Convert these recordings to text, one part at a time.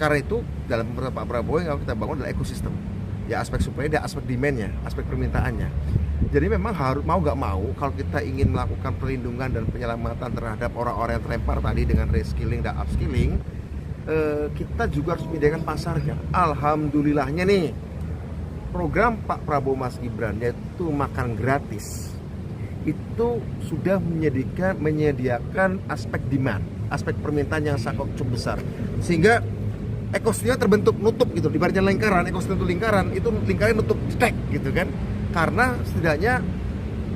karena itu dalam pemerintahan Pak Prabowo yang kita bangun adalah ekosistem. Ya aspek supply dan aspek demand-nya, aspek permintaannya. Jadi memang harus mau nggak mau kalau kita ingin melakukan perlindungan dan penyelamatan terhadap orang-orang yang terlempar tadi dengan reskilling dan upskilling, kita juga harus menyediakan pasarnya. Alhamdulillahnya nih, program Pak Prabowo Mas Gibran yaitu makan gratis itu sudah menyediakan aspek demand, aspek permintaan yang sangat cukup besar, sehingga ekosistemnya terbentuk nutup gitu. Di bagian lingkaran, ekosistem itu lingkaran nutup stek gitu kan, karena setidaknya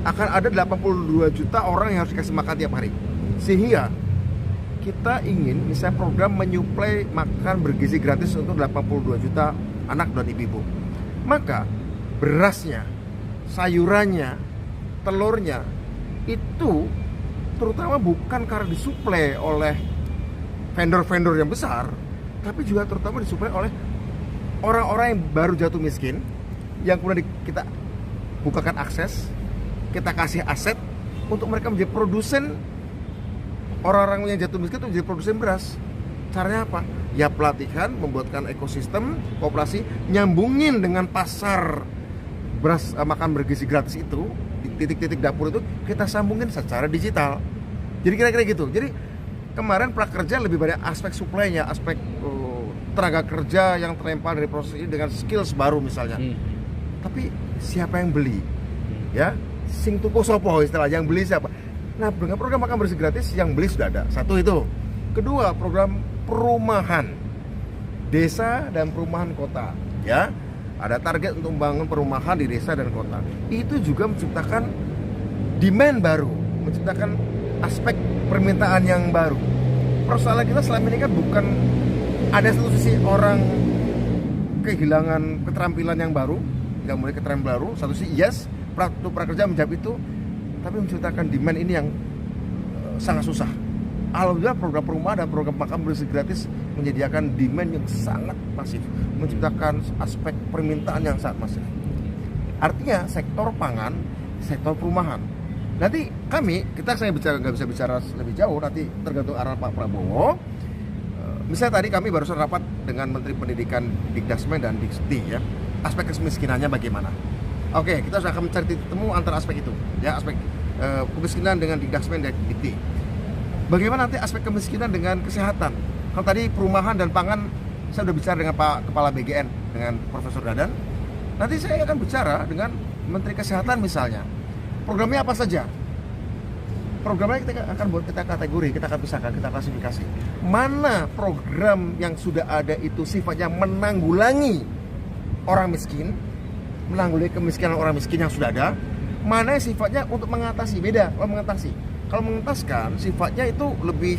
akan ada 82 juta orang yang harus dikasih makan tiap hari, sehingga kita ingin misalnya program menyuplai makan bergizi gratis untuk 82 juta anak dan ibu-ibu. Maka berasnya, sayurannya, telurnya itu terutama bukan karena disuplai oleh vendor-vendor yang besar, tapi juga terutama disuplai oleh orang-orang yang baru jatuh miskin, yang kemudian kita bukakan akses, kita kasih aset untuk mereka menjadi produsen. Orang-orang yang jatuh miskin itu menjadi produsen beras. Caranya apa? Ya pelatihan, membuatkan ekosistem koperasi, nyambungin dengan pasar beras makan bergizi gratis itu, di titik-titik dapur itu kita sambungin secara digital. Jadi kira-kira gitu. Jadi kemarin prakerja lebih banyak aspek supply-nya, aspek tenaga kerja yang terlempar dari proses ini dengan skills baru misalnya. Tapi siapa yang beli? Ya, sing tuku sopo istilah, yang beli siapa? Nah, dengan program makan bersih gratis yang beli sudah ada. Satu itu. Kedua, program perumahan desa dan perumahan kota. Ya, ada target untuk membangun perumahan di desa dan kota. Itu juga menciptakan demand baru, menciptakan aspek permintaan yang baru. Persoalan kita selama ini kan bukan ada satu sisi orang kehilangan keterampilan yang baru, nggak mulai keterampilan baru. Satu sisi yes, prakerja menjawab itu, tapi menciptakan demand ini yang sangat susah. Alhamdulillah program perumahan dan program makan bersih gratis menyediakan demand yang sangat masif, menciptakan aspek permintaan yang sangat masif. Artinya sektor pangan, sektor perumahan. Nanti saya nggak bisa bicara lebih jauh, nanti tergantung arah Pak Prabowo. Misalnya tadi kami barusan rapat dengan Menteri Pendidikan Dikdasmen dan Dikti ya, aspek kemiskinannya bagaimana. Oke, kita akan mencari titik temu antara aspek itu, ya aspek kemiskinan dengan Dikdasmen dan Dikti. Bagaimana nanti aspek kemiskinan dengan kesehatan? Kalau tadi perumahan dan pangan, saya sudah bicara dengan Pak Kepala BGN, dengan Profesor Dadan. Nanti saya akan bicara dengan Menteri Kesehatan misalnya. Programnya apa saja? Programnya kita akan buat kita kategori, kita akan pisahkan, kita klasifikasi. Mana program yang sudah ada itu sifatnya menanggulangi orang miskin, menanggulangi kemiskinan orang miskin yang sudah ada. Mana yang sifatnya untuk mengatasi, beda. Kalau mengentaskan sifatnya itu lebih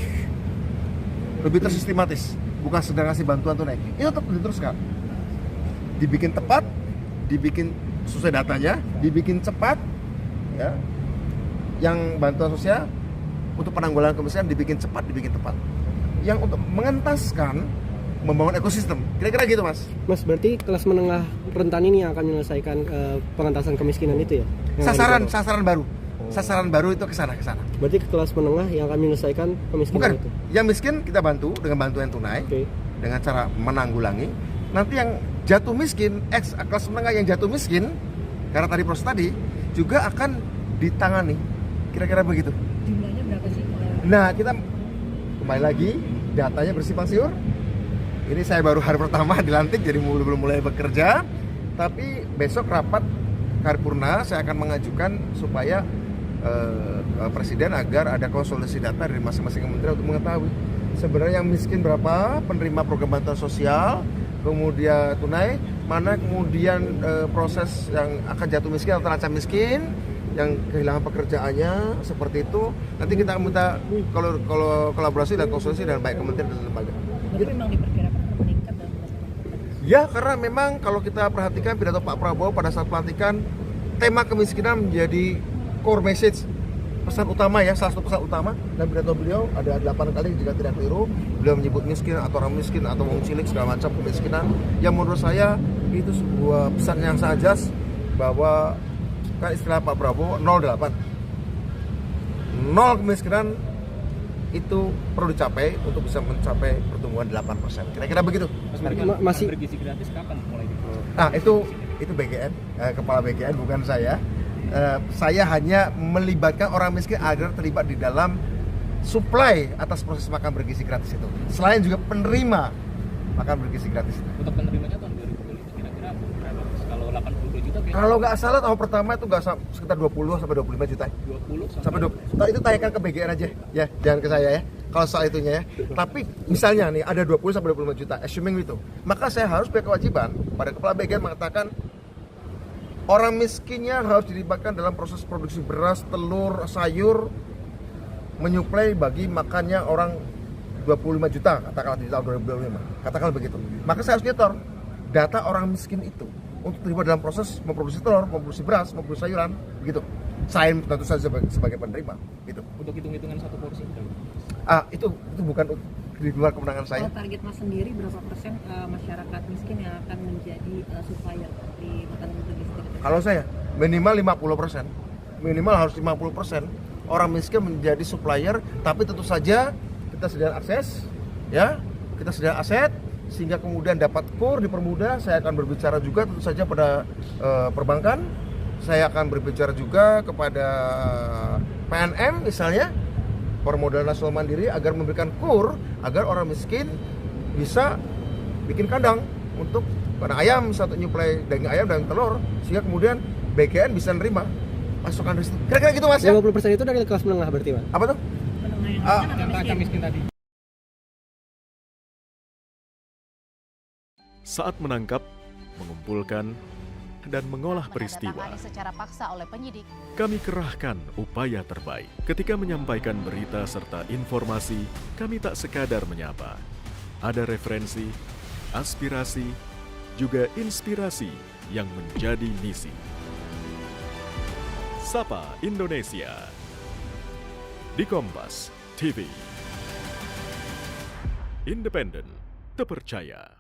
tersistematis, bukan sedang ngasih bantuan tunai. Itu tetap diteruskan, dibikin tepat, dibikin sesuai datanya, dibikin cepat, ya. Yang bantuan sosial untuk penanggulangan kemiskinan dibikin cepat, dibikin tepat. Yang untuk mengentaskan, membangun ekosistem, kira-kira gitu mas. Mas, berarti kelas menengah rentan ini yang akan menyelesaikan pengentasan kemiskinan itu ya? Sasaran baru. Sasaran baru itu ke sana. Berarti kelas menengah yang akan menyelesaikan kemiskinan. Bukan. Itu. Yang miskin kita bantu dengan bantuan tunai, dengan cara menanggulangi. Nanti yang jatuh miskin, kelas menengah yang jatuh miskin, karena tadi proses tadi juga akan ditangani. Kira-kira begitu. Jumlahnya berapa sih? Nah, kita kembali lagi datanya bersifat siur. Ini saya baru hari pertama dilantik, jadi belum mulai bekerja. Tapi besok rapat paripurna saya akan mengajukan supaya Presiden agar ada konsolidasi data dari masing-masing kementerian untuk mengetahui sebenarnya yang miskin berapa, penerima program bantuan sosial, kemudian tunai, mana kemudian proses yang akan jatuh miskin atau terancam miskin, yang kehilangan pekerjaannya, seperti itu. Nanti kita akan minta kalau kolaborasi dan konsolidasi dengan baik kementerian dan lembaga. Jadi memang diperkirakan meningkat dalam ya, karena memang kalau kita perhatikan pidato Pak Prabowo pada saat pelantikan, tema kemiskinan menjadi core message, pesan utama ya, salah satu pesan utama. Dan pidato beliau ada 8 kali jika tidak keliru, beliau menyebut miskin atau orang miskin atau wong cilik segala macam kemiskinan, yang menurut saya itu sebuah pesan yang sangat jelas bahwa kan istilah Pak Prabowo 08, 0 kemiskinan, itu perlu dicapai untuk bisa mencapai pertumbuhan 8%. Kira-kira begitu. Masih bergizi gratis kapan mulai? Nah, itu BGN, kepala BGN bukan saya. Saya hanya melibatkan orang miskin agar terlibat di dalam supply atas proses makan bergizi gratis itu. Selain juga penerima makan bergizi gratis itu. Untuk penerimanya tahun 2020 itu kira-kira berapa? Kalau 82 juta kira-kira Kalau nggak salah tahun pertama itu nggak sekitar 20 sampai 25 juta. 20 Sampai 20. Nah, itu tanyakan ke BGN aja ya, jangan ke saya ya. Kalau soal itunya ya. Tapi misalnya nih ada 20 sampai 25 juta, assuming itu. Maka saya harus punya kewajiban pada kepala BGN mengatakan orang miskinnya harus dilibatkan dalam proses produksi beras, telur, sayur, menyuplai bagi makannya orang 25 juta, katakanlah di tahun 2025. Katakanlah begitu. Maka saya harus nyetor data orang miskin itu untuk terlibat dalam proses memproduksi telur, memproduksi beras, memproduksi sayuran, begitu. Saya tentu saja sebagai penerima, gitu. untuk hitung-hitungan satu porsi berapa? Itu bukan di luar kemenangan saya. Kalau target Mas sendiri berapa persen masyarakat miskin yang akan menjadi supplier di makanan bergizi gratis? Kalau saya minimal 50%. Minimal harus 50% orang miskin menjadi supplier, tapi tentu saja kita sediakan akses, ya, kita sediakan aset sehingga kemudian dapat KUR dipermudah. Saya akan berbicara juga tentu saja pada perbankan. Saya akan berbicara juga kepada PNM misalnya, Permodalan Nasional Mandiri, agar memberikan KUR agar orang miskin bisa bikin kandang untuk kandang ayam, satu nyuplai daging ayam dan telur, sehingga kemudian BGN bisa nerima pasokan dari situ. Kira-kira gitu Mas ya? 50% itu dari kelas menengah berarti, Pak? Apa tuh? Menengah yang Ah, akan Yang miskin. angka miskin tadi. Saat menangkap, mengumpulkan, dan mengolah peristiwa, Menandatangani secara paksa oleh penyidik. kami kerahkan upaya terbaik. Ketika menyampaikan berita serta informasi, kami tak sekadar menyapa. Ada referensi, aspirasi, juga inspirasi yang menjadi misi. Sapa Indonesia di Kompas TV. Independen, terpercaya.